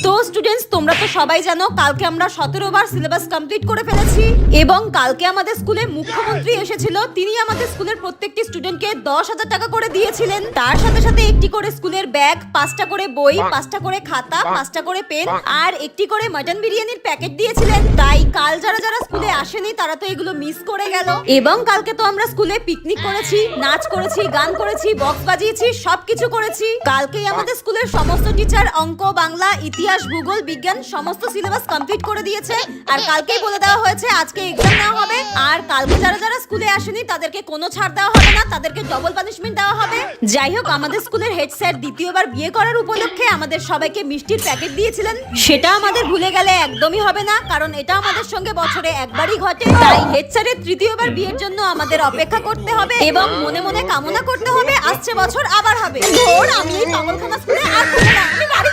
তো স্টুডেন্টস, তোমরা তো সবাই জানো কালকে আমরা 17 বার সিলেবাস কমপ্লিট করে ফেলেছি এবং কালকে আমাদের স্কুলে মুখ্যমন্ত্রী এসেছিল। তিনি আমাদের স্কুলের প্রত্যেকটি স্টুডেন্টকে 10,000 টাকা করে দিয়েছিলেন। তার সাথে সাথে একটি করে স্কুলের ব্যাগ, 5টা করে বই, 5টা করে খাতা, 5টা করে পেন আর একটি করে মটন বিরিয়ানির প্যাকেট দিয়েছিলেন। তাই কাল যারা যারা স্কুলে আসেনি তারা তো এগুলো মিস করে গেল। এবং কালকে তো আমরা স্কুলে পিকনিক করেছি, নাচ করেছি, গান করেছি, বক্স বাজিয়েছি, সবকিছু করেছি। কালকেই আমাদের স্কুলের সমস্ত টিচার অঙ্ক, বাংলা, ইতিহাস, ভূগোল, বিজ্ঞান সমস্ত সিলেবাস কমপ্লিট করে দিয়েছে। আর কালকেই বলে দেওয়া হয়েছে আজকে এক্সাম নেওয়া হবে। আর কালকে যারা যারা স্কুলে আসেনি তাদেরকে কোনো ছাড় দেওয়া হবে না, তাদেরকে ডবল পানিশমেন্ট দেওয়া হবে। যাই হোক, আমাদের স্কুলের হেড স্যার দ্বিতীয়বার বিয়ে করার উপলক্ষে আমাদের সবাইকে মিষ্টির প্যাকেট দিয়েছিলেন। সেটা আমাদের ভুলে গেলে একদমই হবে না, কারণ এটা আমাদের সঙ্গে বছরে একবারই ঘটে। তাই হেড স্যারের তৃতীয়বার বিয়ের জন্য আমাদের অপেক্ষা করতে হবে এবং মনে মনে কামনা করতে হবে আসছে বছর আবার হবে। আমি এই পাগলখানা স্কুলে আর